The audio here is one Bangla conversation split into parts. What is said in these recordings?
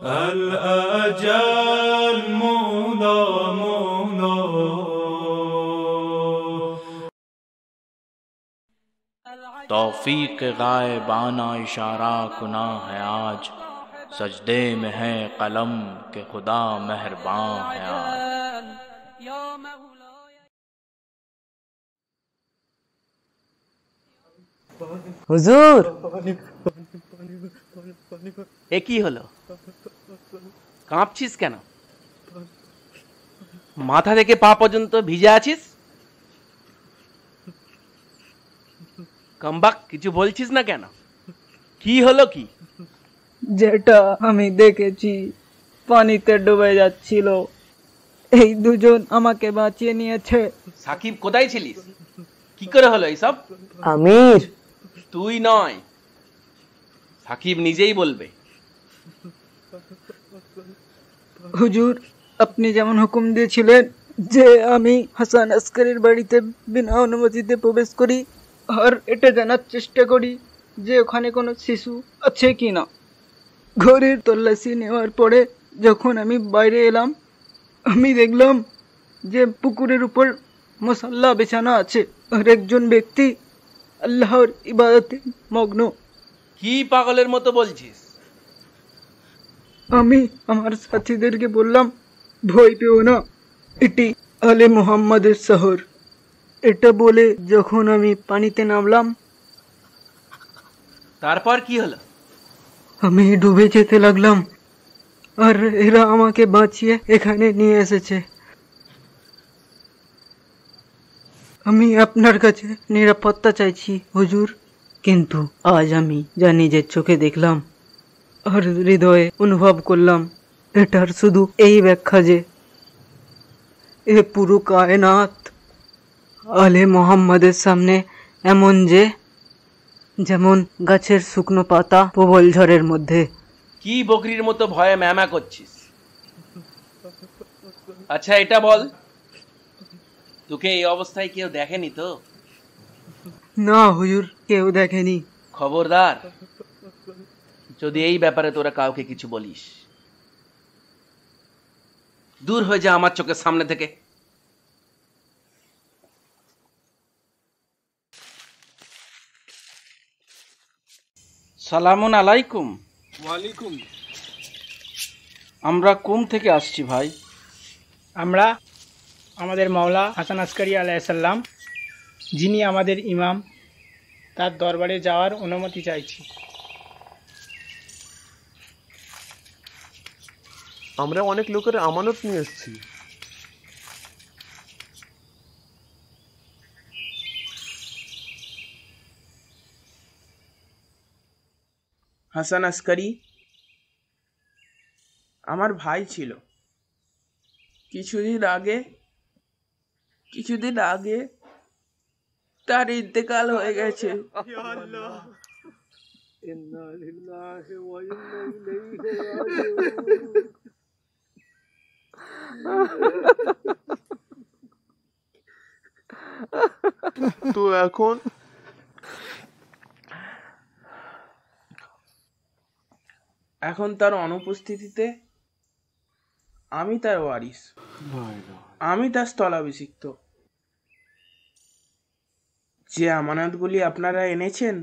الأجل مولا مولا तौफीक गायबाना इशारा कुना है आज, सजदे में है कलम के खुदा मेहरबान है आज। হুজুর, এ কি হলো? কাঁপছিস কেন? মাথা থেকে পা পর্যন্ত ভিজে আছিস। কামবাক, কিছু বলছিস না কেন? কি হলো কি? যেটা আমি দেখেছি, পানিতে ডুবে যাচ্ছিল, এই দুজন আমাকে বাঁচিয়ে নিয়েছে। সাকিব, কোথায় ছিলিস? কি করে হলো এইসব? আমির, তুই নয়, সাকিব নিজেই বলবে। হুজুর, আপনি যেমন হুকুম দিয়েছিলেন যে আমি হাসান আসকারীর বাড়িতে বিনা অনুমতিতে প্রবেশ করি আর এটা জানার চেষ্টা করি যে ওখানে কোনো শিশু আছে কিনা। ঘরের তল্লাশি নেওয়ার পরে যখন আমি বাইরে এলাম, আমি দেখলাম যে পুকুরের উপর মুসাল্লা বিছানা আছে আর একজন ব্যক্তি আল্লাহর ইবাদতে মগ্ন। কি পাগলের মতো বলছিস? আমি আমার সাথীদেরকে বললাম, ভয় পেও না, এটি আলে মুহাম্মাদের শহর। এটা বলে যখন আমি পানিতে নামলাম, তারপর কি হলো? আমি ডুবে যেতে লাগলাম আর এরা আমাকে বাঁচিয়ে এখানে নিয়ে এসেছে। আমি আপনার কাছে নিরাপত্তা চাইছি হুজুর, কিন্তু আজ আমি যা নিজের চোখে দেখলাম আর হৃদয়ে অনুভব করলাম, এটার শুধু এই ব্যাখ্যা যে এ পুরো কায়নাত আলে মোহাম্মদের সামনে এমন যে যেমন গাছের শুকনো পাতা প্রবল ঝড়ের মধ্যে। কি বকরির মতো ভয়ে ম্যামা করছিস? আচ্ছা, এটা বল, তোকে এই অবস্থায় কেউ দেখেনি তো? না হুজুর, কেউ দেখেনি। খবরদার, যদি এই ব্যাপারে তোরা কাউকে কিছু বলিস, দূর হয়ে যা আমার চোখের সামনে থেকে। সালামুন আলাইকুম। ওয়ালাইকুম। আমরা কুম থেকে আসছি ভাই। আমরা আমাদের মাওলা হাসান আসকারী আলাইহিসসালাম, যিনি আমাদের ইমাম, তার দরবারে যাওয়ার অনুমতি চাইছি। আমরা অনেক লোকের আমানত নিয়ে এসেছি। হাসান আসকারী আমার ভাই ছিল। কিছুদিন আগে তার ইন্তেকাল হয়ে গেছে। তো এখন তার অনুপস্থিতিতে আমি তার ওয়ারিস, আমি তার স্থলাভিষিক্ত। যে আমানতগুলি আপনারা এনেছেন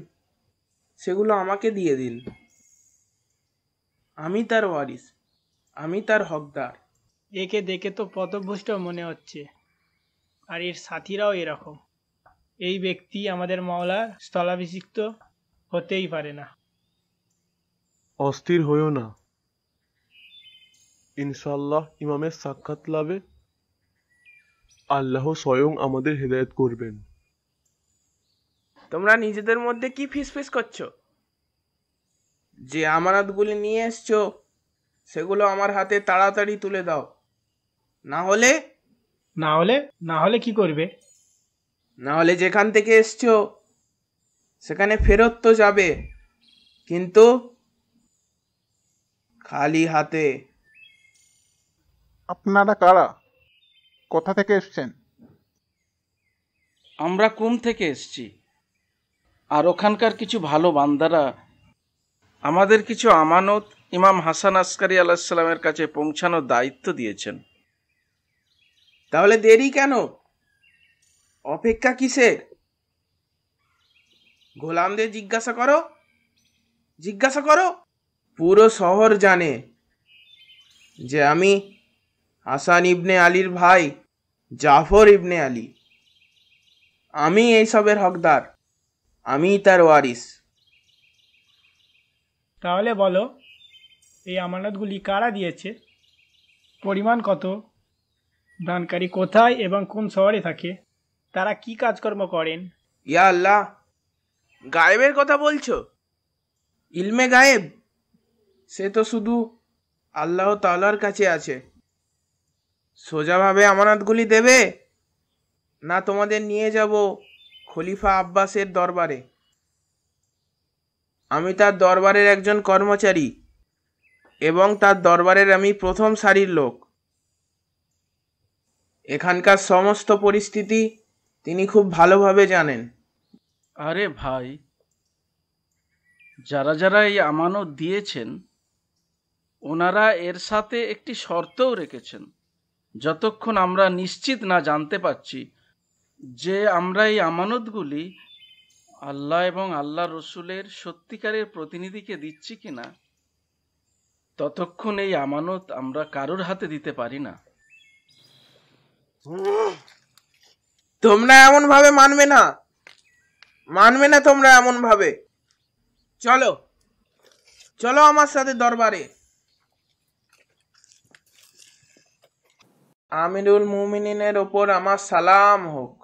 সেগুলো আমাকে দিয়ে দিন। আমি তার ওয়ারিস, আমি তার হকদার। একে দেখে তো পথভ্রষ্ট মনে হচ্ছে, আর এর সাথীরাও এরকম। এই ব্যক্তি আমাদের মাওলার স্থলাভিষিক্ত হতেই পারে না। অস্থির হইও না, ইনশাআল্লাহ ইমামের সাক্ষাৎ লাভে আল্লাহ স্বয়ং আমাদের হেদায়েত করবেন। তোমরা নিজেদের মধ্যে কি ফিসফিস করছো? যে আমানতগুলি নিয়ে এসছো সেগুলো আমার হাতে তাড়াতাড়ি তুলে দাও, না হলে কি করবে? না হলে যেখান থেকে এসছো সেখানে ফেরত তো যাবে, কিন্তু খালি হাতে। আপনারা কারা? কোথা থেকে এসছেন? আমরা কুম থেকে এসছি, আর ওখানকার কিছু ভালো বান্দারা আমাদের কিছু আমানত ইমাম হাসান আসকারী আলাইহিসসালামের কাছে পৌঁছানোর দায়িত্ব দিয়েছেন। তাহলে দেরি কেন? অপেক্ষা কিসের? গোলামদের জিজ্ঞাসা করো। পুরো শহর জানে যে আমি হাসান ইবনে আলীর ভাই জাফর ইবনে আলী। আমি এইসবের হকদার, আমি তার ওয়ারিস। তাহলে বলো, এই আমানতগুলি কারা দিয়েছে? পরিমাণ কত? দানকারী কোথায় এবং কোন শহরে থাকে? তারা কি কাজকর্ম করেন? ইয়া আল্লাহ, গায়েবের কথা বলছো? ইলমে গায়েব সে তো শুধু আল্লাহ তাআলার কাছে আছে। সোজাভাবে আমানতগুলি দেবে, না তোমাদের নিয়ে যাব খলিফা আব্বাসের দরবারে? আমি তার দরবারের একজন কর্মচারী এবং তার দরবারের আমি প্রথম সারির লোক। এখানকার সমস্ত পরিস্থিতি তিনি খুব ভালোভাবে জানেন। আরে ভাই, যারা যারা এই আমানত দিয়েছেন ওনারা এর সাথে একটি শর্তও রেখেছেন। যতক্ষণ আমরা নিশ্চিত না জানতে পারছি যে আমরা এই আমানতগুলি আল্লাহ এবং আল্লাহ রসুলের সত্যিকারের প্রতিনিধিকে দিচ্ছি কিনা, ততক্ষণ এই আমানত আমরা কারোর হাতে দিতে পারি না। তোমরা এমন ভাবে মানবে না তোমরা এমন ভাবে। চলো আমার সাথে দরবারে। আমিরুল মুমিনিনের ওপর আমার সালাম হোক।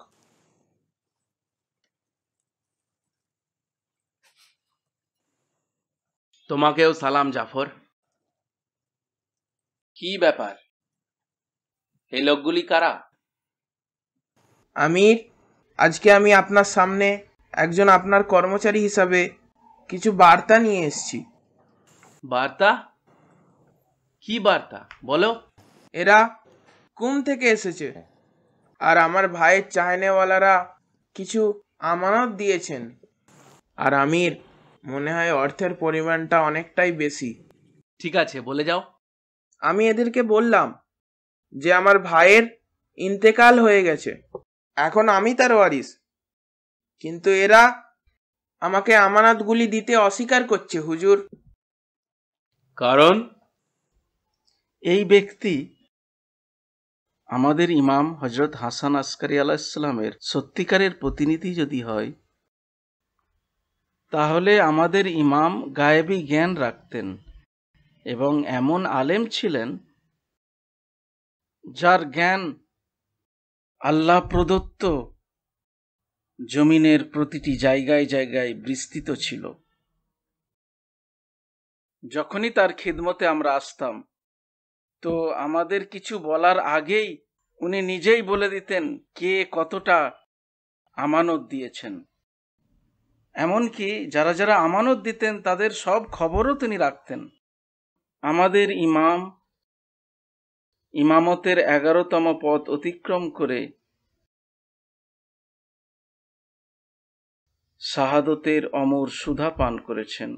তোমাকেও সালাম জাফর। কি ব্যাপার? এই লোকগুলি কারা? আমির, আজকে আমি আপনার সামনে একজন আপনার কর্মচারী হিসাবে কিছু বার্তা নিয়ে এসেছি। বার্তা? কি বার্তা বলো? এরা কুম থেকে এসেছে আর আমার ভাইয়ের চাহনেওয়ালারা কিছু আমানত দিয়েছেন। আর আমির, মনে হয় অর্থের পরিমাণটা অনেকটাই বেশি। ঠিক আছে, বলে যাও। আমি এদেরকে বললাম যে আমার ভাইয়ের ইন্তেকাল হয়ে গেছে, এখন আমি তার ওয়ারিস, কিন্তু এরা আমাকে আমানতগুলি দিতে অস্বীকার করছে হুজুর। কারণ? এই ব্যক্তি আমাদের ইমাম হজরত হাসান আসকারী আলাইহিসসালামের সত্যিকারের প্রতিনিধি যদি হয়, তাহলে আমাদের ইমাম গায়েবী জ্ঞান রাখতেন এবং এমন আলেম ছিলেন যার জ্ঞান আল্লাহ প্রদত্ত জমিনের প্রতিটি জায়গায় জায়গায় বিস্তৃত ছিল। যখনই তার খিদমতে আমরা আসতাম, তো আমাদের কিছু বলার আগেই উনি নিজেই বলে দিতেন কে কতটা আমানত দিয়েছেন। এমনকি যারা যারা আমানত দিতেন তাদের সব খবরও তিনি রাখতেন। আমাদের ইমাম ইমামতের 11তম পদ অতিক্রম করে শাহাদতের অমর সুধা পান করেছেন,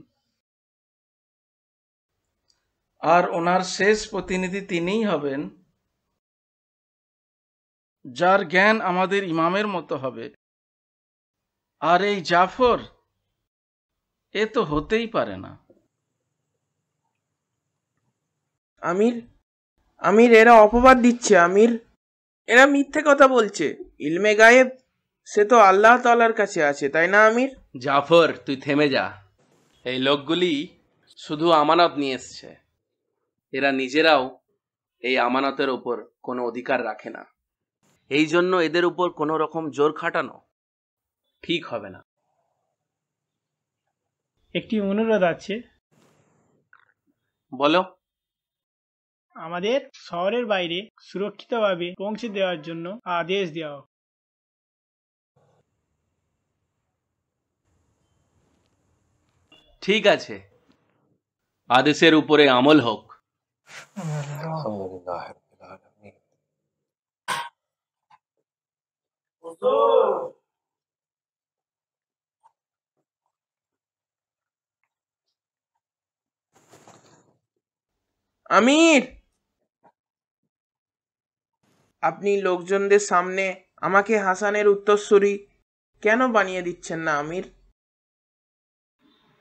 আর ওনার শেষ প্রতিনিধি তিনিই হবেন যার জ্ঞান আমাদের ইমামের মতো হবে। আর এই জাফর, এ তো হতেই পারে না। আমির, এরা অপবাদ দিচ্ছে। আমির, এরা মিথ্যে কথা বলছে। ইলমে গায়েব সে তো আল্লাহ তাআলার কাছে আছে, তাই না আমির? জাফর, তুই থেমে যা। এই লোকগুলি শুধু আমানত নিয়ে এসছে। এরা নিজেরাও এই আমানতের উপর কোনো অধিকার রাখে না। এই জন্য এদের উপর কোনো রকম জোর খাটানো ঠিক হবে না। একটি অনুরোধ আছে। বলো। আমাদের শহরের বাইরে সুরক্ষিতভাবে পৌঁছে দেওয়ার জন্য আদেশ দেওয়া হোক। ঠিক আছে, আদেশের উপরে আমল হোক। আমির, আপনি লোকজনদের সামনে আমাকে হাসানের উত্তরসূরি কেন বানিয়ে দিচ্ছেন না আমির?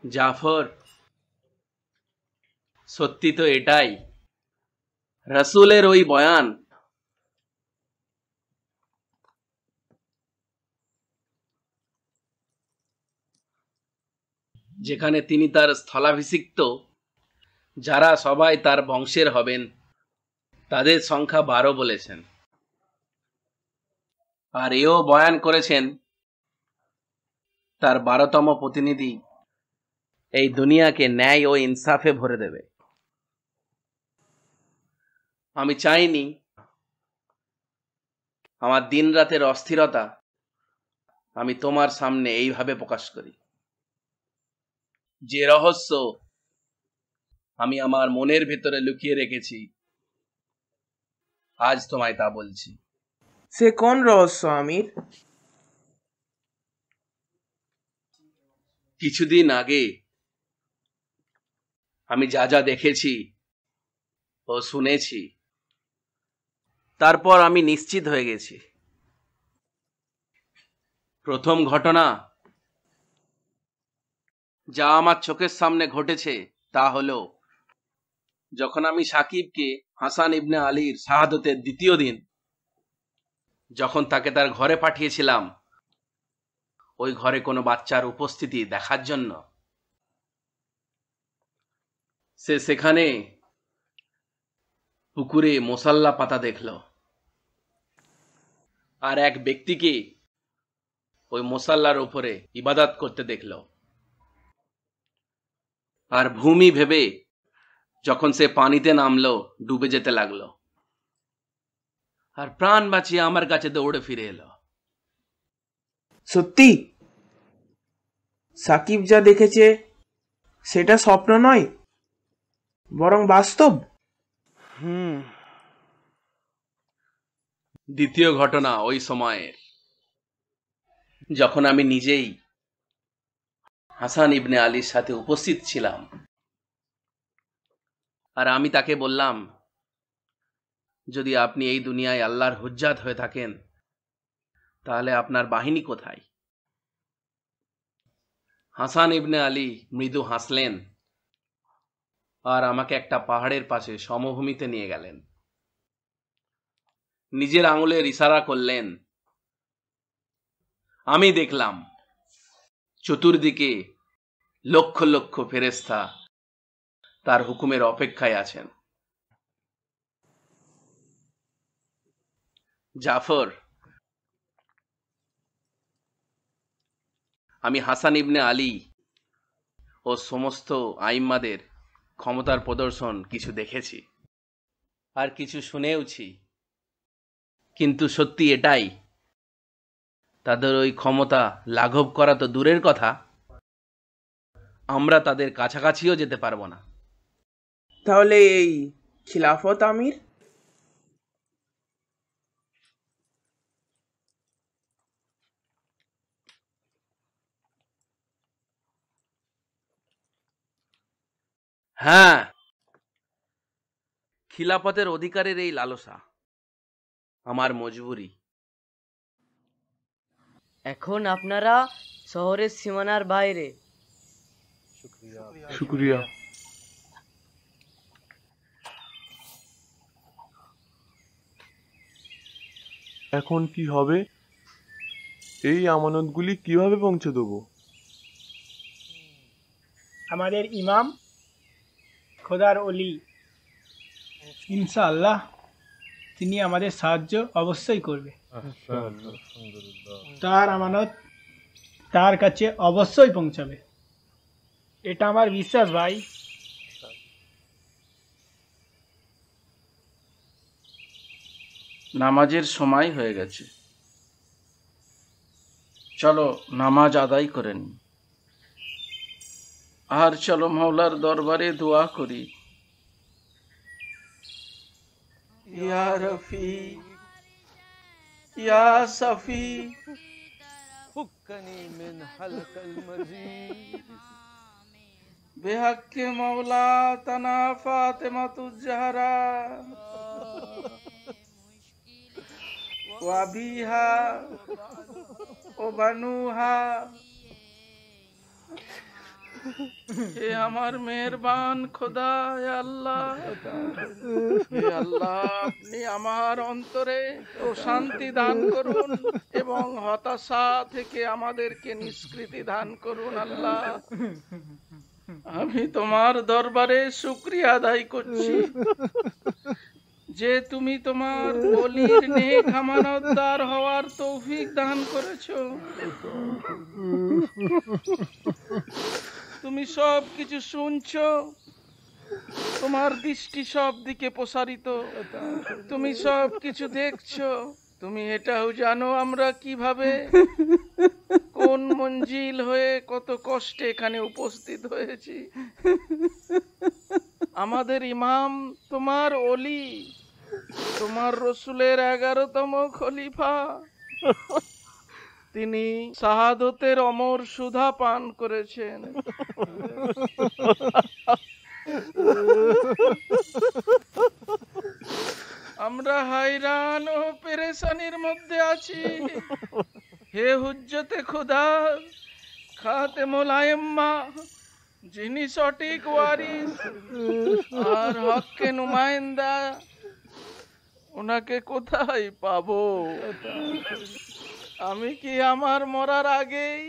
জাফর, সত্যি তো এটাই, রাসূলের ওই বয়ান। যেখানে তিনি তার স্থলাভিষিক্ত যারা সবাই তার বংশের হবেন তাদের সংখ্যা 12 বলেছেন, আর এও বয়ান করেছেন তার 12তম প্রতিনিধি এই দুনিয়াকে ন্যায় ও ইনসাফে ভরে দেবে। আমি চাইনি আমার দিন রাতের অস্থিরতা আমি তোমার সামনে এইভাবে প্রকাশ করি। যে রহস্য আমি আমার মনের ভেতরে লুকিয়ে রেখেছি আজ তোমায় তা বলছি। সে কোন রহস্য আমির? কিছুদিন আগে আমি যা যা দেখেছি ও শুনেছি, তারপর আমি নিশ্চিত হয়ে গেছি। প্রথম ঘটনা যা আমার চোখের সামনে ঘটেছে তা হলো, যখন আমি সাকিবকে হাসান ইবনে আলীর শাহাদতের দ্বিতীয় দিন যখন তাকে তার ঘরে পাঠিয়েছিলাম ওই ঘরে কোনো বাচ্চার উপস্থিতি দেখার জন্য, সে সেখানে পুকুরে মোসাল্লা পাতা দেখল আর এক ব্যক্তিকে ওই মোসাল্লার উপরে ইবাদত করতে দেখল। আর ভূমি ভেবে যখন সে পানিতে নামলো ডুবে যেতে লাগলো, আর প্রাণ বাঁচিয়ে আমার কাছে দৌড়ে ফিরে এলো। সত্যি সাকিব যা দেখেছে সেটা স্বপ্ন নয়, বরং বাস্তব। দ্বিতীয় ঘটনা ওই সময়ের, যখন আমি নিজেই হাসান ইবনে আলীর সাথে উপস্থিত ছিলাম আর আমি তাকে বললাম, যদি আপনি এই দুনিয়ায় আল্লাহর হুজ্জাত হয়ে থাকেন তাহলে আপনার বাহিনী কোথায়? হাসান ইবনে আলী মৃদু হাসলেন আর আমাকে একটা পাহাড়ের পাশে সমভূমিতে নিয়ে গেলেন। নিজের আঙুলের ইশারা করলেন। আমি দেখলাম চতুর্দিকে লক্ষ লক্ষ ফেরেশতা তার হুকুমের অপেক্ষায় আছেন। জাফর, আমি হাসান ইবনে আলী ও সমস্ত আইম্মাদের ক্ষমতার প্রদর্শন কিছু দেখেছি আর কিছু শুনেওছি, কিন্তু সত্যি এটাই, তাদের ওই ক্ষমতা লাঘব করা তো দূরের কথা, আমরা তাদের কাছাকাছিও যেতে পারবো না। তাহলে এই খিলাফত আমির? হ্যাঁ, খিলাফতের অধিকারের এই লালসা আমার মজবুরি। এখন আপনারা শহরের সীমানার বাইরে। শুক্রিয়া। এখন কি হবে? এই আমানতগুলি কিভাবে পৌঁছে দেবো? আমাদের ইমাম খোদার অলি ইনশাআল্লাহ তিনি আমাদের সাহায্য অবশ্যই করবে। তার আমানত তার কাছে অবশ্যই পৌঁছাবে, এটা আমার বিশ্বাস ভাই। নামাজের সময় হয়ে গেছে, চলো নামাজ আদায় করেন আর চলো মাওলার দরবারে দোয়া করি। ইয়া রফি ইয়া সফি ফুকনি মিন হালকাল মজিদ বেহাক্কে মাওলা তানা ফাতেমাতুজ জাহরা ওয়া বিহা ও বানুহা। হে আমার মেহেরবান খোদা, হে আল্লাহ, হে আল্লাহ, আপনি আমার অন্তরে প্রশান্তি দান করুন এবং হতাশা থেকে আমাদেরকে নিষ্কৃতি দান করুন। আল্লাহ, আমি তোমার দরবারে শুকরিয়া আদায় করছি যে তুমি তোমার ওলির নেক আমানতদার হওয়ার তৌফিক দান করেছো। তুমি সব কিছু শুনছো, তোমার দৃষ্টি সব দিকে প্রসারিত, তুমি সব কিছু দেখছো। তুমি এটাও জানো আমরা কিভাবে কোন মঞ্জিল হয়ে কত কষ্টে এখানে উপস্থিত হয়েছি। আমাদের ইমাম তোমার ওলি, তোমার রসুলের 11তম খলিফা, তিনি শাহাদতের অমর সুধা পান করেছেন। আমরা হায়রান ও পেরেশানির মধ্যে আছি। হে হুজ্জতে খোদা, খাতেমুল আইম্মা, যিনি সঠিক ওয়ারিস আর হককে নুমাইন্দা, ওনাকে কোথায় পাবো? আমি কি আমার মরার আগেই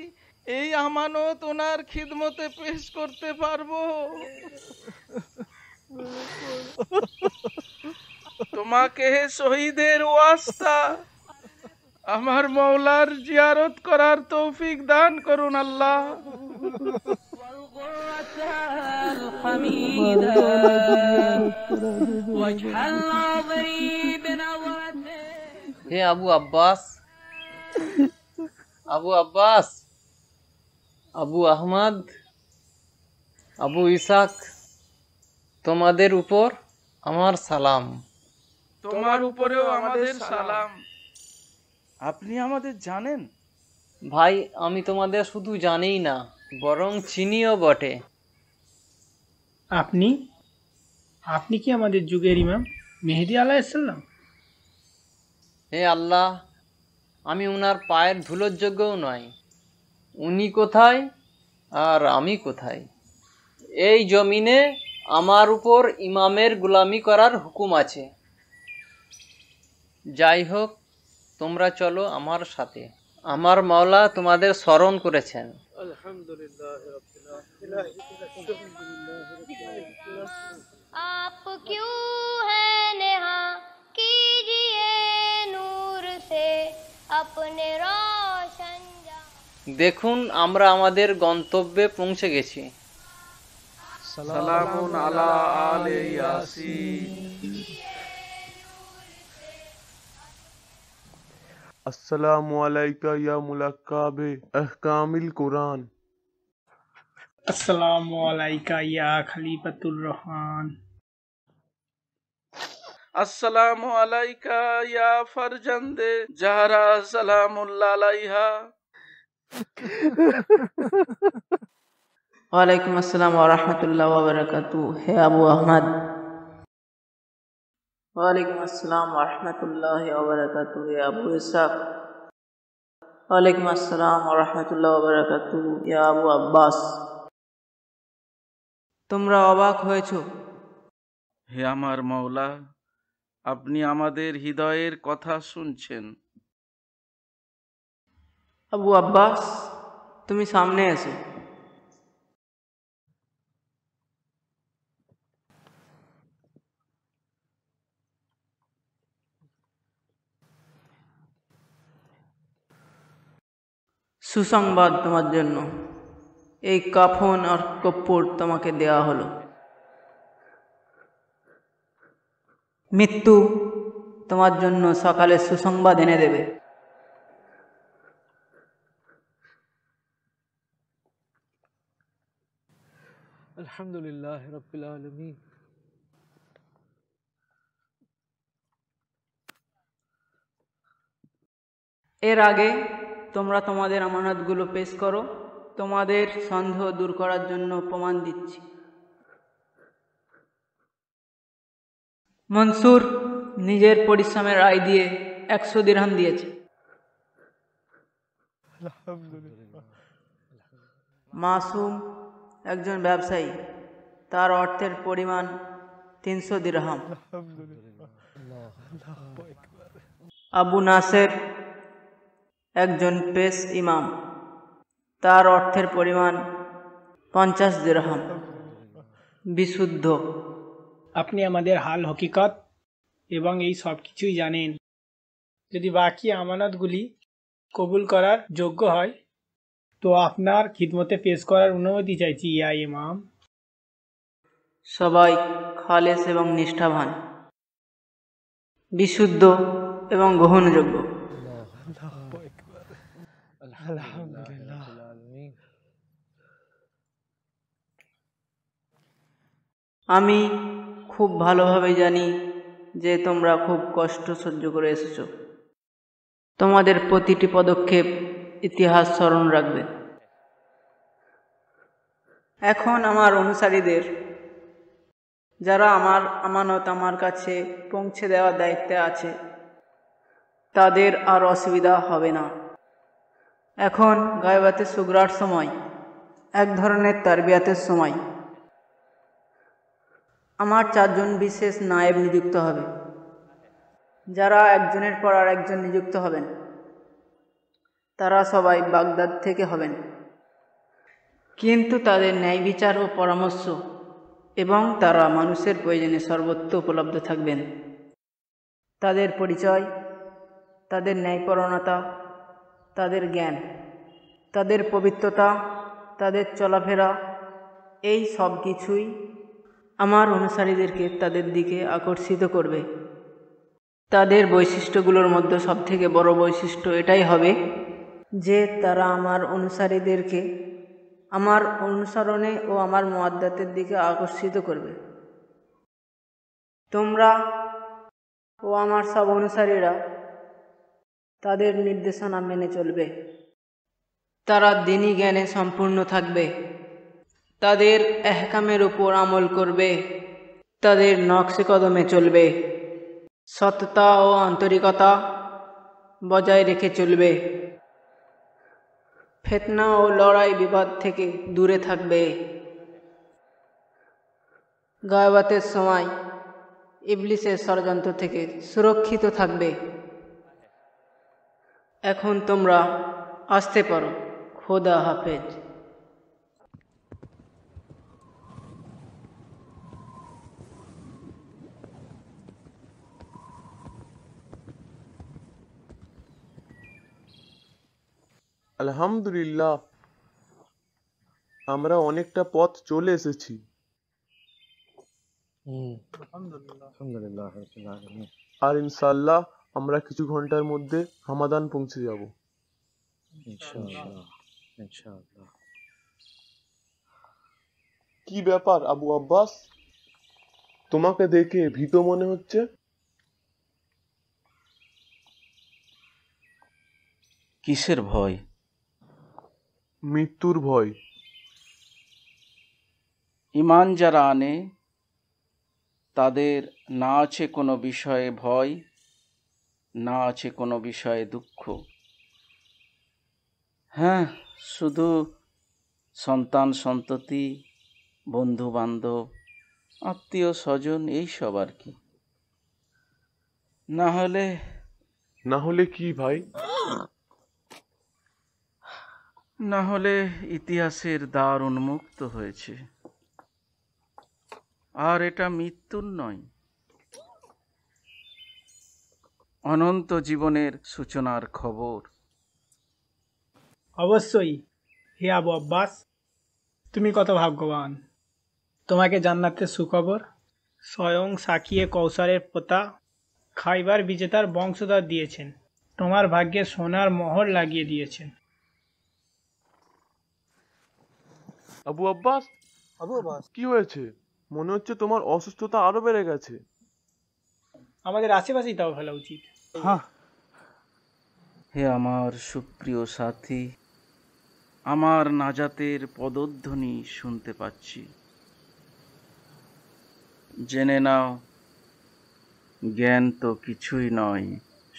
এই আমানত ওনার খিদমতে পেশ করতে পারবো? তোমাকে শহীদের ওয়াস্তা আমার মওলার জিয়ারত করার তৌফিক দান করুন আল্লাহ। হে আবু আব্বাস, আবু আব্বাস, আবু আহমদ, আবু ইসাক, তোমাদের উপর আমার সালাম। তোমার উপরেও আমাদের সালাম। আপনি আমাদের জানেন? ভাই, আমি তোমাদের শুধু জানিই না, বরং চিনিও বটে। আপনি আপনি কি আমাদের যুগের ইমাম মেহেদী আলাইহিসসালাম? হে আল্লাহ, আমি উনার পায়ের ধুলোর যোগ্যও নয়। উনি কোথায় আর আমি কোথায়? এই জমিনে আমার উপর ইমামের গোলামি করার হুকুম আছে। যাই হোক, তোমরা চলো আমার সাথে। আমার মাওলা তোমাদের স্মরণ করেছেন। आप क्यों है नेहा कीजिए नूर से अपने रोशन। দেখুন, আমরা আমাদের গন্তব্যে পৌঁছে গেছি। সালামুন আলা আলে ইয়াসিন। अस्सलामु अलैका या मुलक्काबे अहकामिल कुरान। अस्सलामु अलैका या खलीफतुर रहमान। अस्सलामु अलैका या फरजंदे जहरा सलामुल्लाह अलैहा। वालेकुम अस्सलाम व रहमतुल्लाहि व बरकातुहू। हे अबू अहमद। वालेकुम अस्सलाम व रहमतुल्लाहि व बरकातुहू। हे अबू इसाक। वालेकुम अस्सलाम व रहमतुल्लाहि व बरकातुहू। या আবু আব্বাস। তোমরা অবাক হয়েছো? হে আমার মাওলা, আপনি আমাদের হৃদয়ের কথা শুনছেন। আবু আব্বাস, তুমি সামনে এসো। সুসংবাদ তোমার জন্য। এই কাফন আর কপ্পড় তোমাকে দেয়া হলো। মৃত্যু তোমার জন্য সকালে সুসংবাদ এনে দেবে। আলহামদুলিল্লাহ রাব্বিল আলামিন। এর আগে তোমরা তোমাদের আমানতগুলো পেশ করো। তোমাদের সন্দেহ দূর করার জন্য প্রমাণ দিচ্ছি। মনসুর নিজের পরিশ্রমের আয় দিয়ে 100 দিরহাম দিয়েছে। মাসুম একজন ব্যবসায়ী, তার অর্থের পরিমাণ 300 দিরহাম। আবু নাসের একজন পেশ ইমাম, তার অর্থের পরিমাণ 50 দিরহাম বিশুদ্ধ। আপনি আমাদের হাল হকিকত এবং এই সব কিছুই জানেন। যদি বাকি আমানতগুলি কবুল করার যোগ্য হয় তো আপনার খিদমতে পেশ করার অনুমতি চাইছি ইয়া ইমাম। সবাই খালেস এবং নিষ্ঠাবান, বিশুদ্ধ এবং গ্রহণযোগ্য। আমি খুব ভালোভাবে জানি যে তোমরা খুব কষ্ট সহ্য করে এসেছো। তোমাদের প্রতিটি পদক্ষেপ ইতিহাস স্মরণ রাখবে। এখন আমার অনুসারীদের, যারা আমার আমানত আমার কাছে পৌঁছে দেওয়ার দায়িত্বে আছে, তাদের আর অসুবিধা হবে না। এখন গায়বাতের সুগরার সময়, এক ধরনের তারবিয়াতের সময়। আমার 4 জন বিশেষ নায়েব নিযুক্ত হবে, যারা একজনের পর আর একজন নিযুক্ত হবেন। তারা সবাই বাগদাদ থেকে হবেন, কিন্তু তাদের ন্যায় বিচার ও পরামর্শ এবং তারা মানুষের প্রয়োজনে সর্বত্র উপলব্ধ থাকবেন। তাদের পরিচয়, তাদের ন্যায়পরায়ণতা, তাদের জ্ঞান, তাদের পবিত্রতা, তাদের চলাফেরা, এই সব কিছুই আমার অনুসারীদেরকে তাদের দিকে আকর্ষিত করবে। তাদের বৈশিষ্ট্যগুলোর মধ্যে সবথেকে বড় বৈশিষ্ট্য এটাই হবে যে তারা আমার অনুসারীদেরকে আমার অনুসরণে ও আমার মুআদ্দাতের দিকে আকর্ষিত করবে। তোমরা ও আমার সব অনুসারীরা তাদের নির্দেশনা মেনে চলবে। তারা দ্বীনি জ্ঞানে সম্পূর্ণ থাকবে, তাদের এহকামের উপর আমল করবে, তাদের নকশে কদমে চলবে, সততা ও আন্তরিকতা বজায় রেখে চলবে, ফিতনা ও লড়াই বিবাদ থেকে দূরে থাকবে। গায়বাতের সময় ইবলিসের ষড়যন্ত্র থেকে সুরক্ষিত থাকবে। এখন তোমরা আসতে পারো। খোদা হাফেজ। আলহামদুলিল্লাহ, আমরা অনেকটা পথ চলে এসেছি। আর ইনশাআল্লাহ আমরা কিছু ঘন্টার মধ্যে হামাদান পৌঁছে যাব। কি ব্যাপার আবু আব্বাস, তোমাকে দেখে ভীত মনে হচ্ছে? কিসের ভয়? মৃত্যুর ভয়। ঈমান যারা আনে তাদের না আছে কোনো বিষয়ে ভয়, না আছে কোনো বিষয়ে দুঃখ। হ্যাঁ, শুধু সন্তান সন্ততি, বন্ধু বান্ধব, আত্মীয় স্বজন, এইসব আর কি। না হলে কি ভাই? না হলে ইতিহাসের দ্বার উন্মুক্ত হয়েছে, আর এটা মৃত্যুর নয়, অনন্ত জীবনের সূচনার খবর। অবশ্যই হে আবু আব্বাস, তুমি কত ভাগ্যবান। তোমাকে জান্নাতের সুখবর স্বয়ং সাকিয়ে কৌসারের পোতা খাইবার বিজেতার বংশধর দিয়েছেন। তোমার ভাগ্যে সোনার মোহর লাগিয়ে দিয়েছেন। আবু আব্বাস, কি হয়েছে? মনে হচ্ছে তোমার অসুস্থতা আরো বেড়ে গেছে। আমাদের আশেপাশেই তাও ফেলা উচিত। হে আমার সুপ্রিয় সাথী, আমার নাজাতের পদধ্বনি শুনতে পাচ্ছি। জেনে নাও, জ্ঞান তো কিছুই নয়,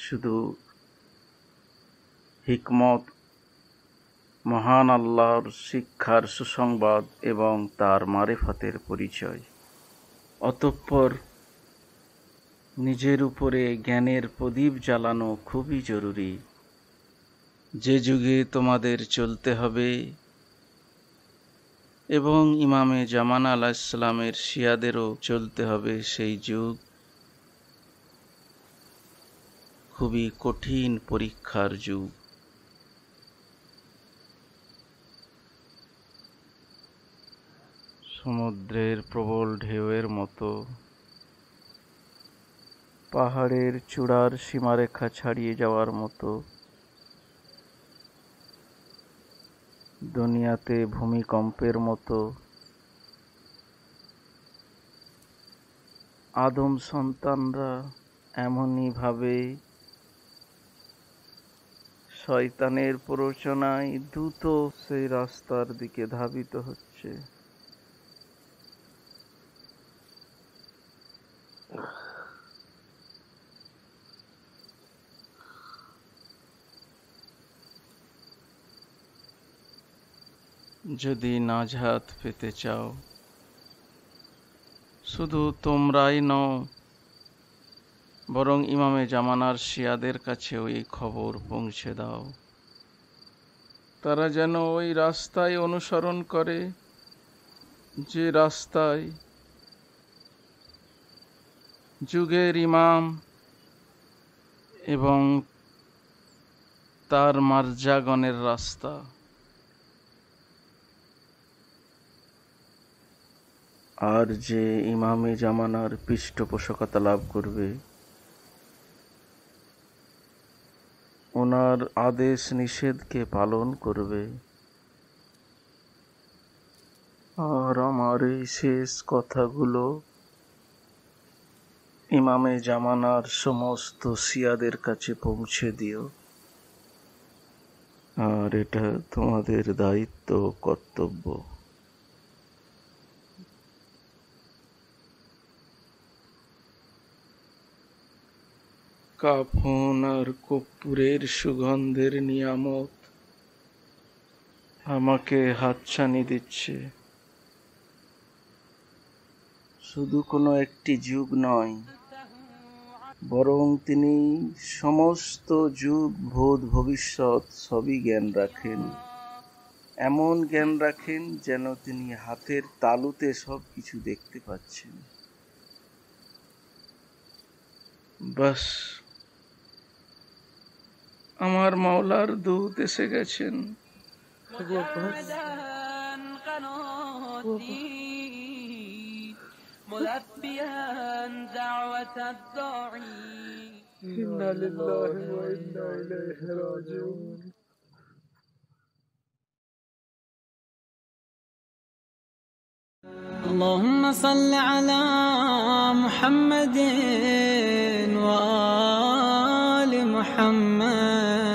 শুধু হিকমত, মহান আল্লাহর শিক্ষার সুসংবাদ এবং তার মারেফাতের পরিচয়। অতঃপর নিজের উপরে জ্ঞানের প্রদীপ জ্বালানো খুবই জরুরি। যে যুগে তোমাদের চলতে হবে এবং ইমামে জামান আলাইহিস সালামের শিয়াদেরও চলতে হবে, সেই যুগ খুবই কঠিন পরীক্ষার যুগ। সমুদ্রের প্রবল ঢেউয়ের মতো পাহাড়ের চূড়ার সীমারেখা ছাড়িয়ে যাওয়ার মতো দুনিয়াতে ভূমিকম্পের মতো আদম সন্তানরা এমনই ভাবে শয়তানের প্ররোচনায় দ্রুত সেই রাস্তার দিকে ধাবিত হচ্ছে। যদি নাজাত পেতে চাও, শুধু তোমরাই নও, বরং ইমামে জামানার শিয়াদের কাছেও এই খবর পৌঁছে দাও। তারা যেন ওই রাস্তায় অনুসরণ করে, যে রাস্তায় যুগের ইমাম এবং তার মার্জাগণের রাস্তা। আর যে ইমামে জামানার পৃষ্ঠপোষকতা লাভ করবে, ওনার আদেশ নিষেধকে পালন করবে, আর আমার এই শেষ কথাগুলো ইমামে জামানার সমস্ত শিয়াদের কাছে পৌঁছে দিও। আর এটা তোমাদের দায়িত্ব ও কর্তব্য। কাফন আর কর্পূরের সুগন্ধের নিয়ামত আমাকে হাতছানি দিচ্ছে। শুধু কোনো একটি যুগ নয়, বরং তিনি সমস্ত যুগ, ভূত, ভবিষ্যৎ সবই জ্ঞান রাখেন। এমন জ্ঞান রাখেন যেন তিনি হাতের তালুতে সব কিছু দেখতে পাচ্ছেন। বাস, আমার মাওলার দূত এসে গেছেন। اللهم صل على محمد وآل محمد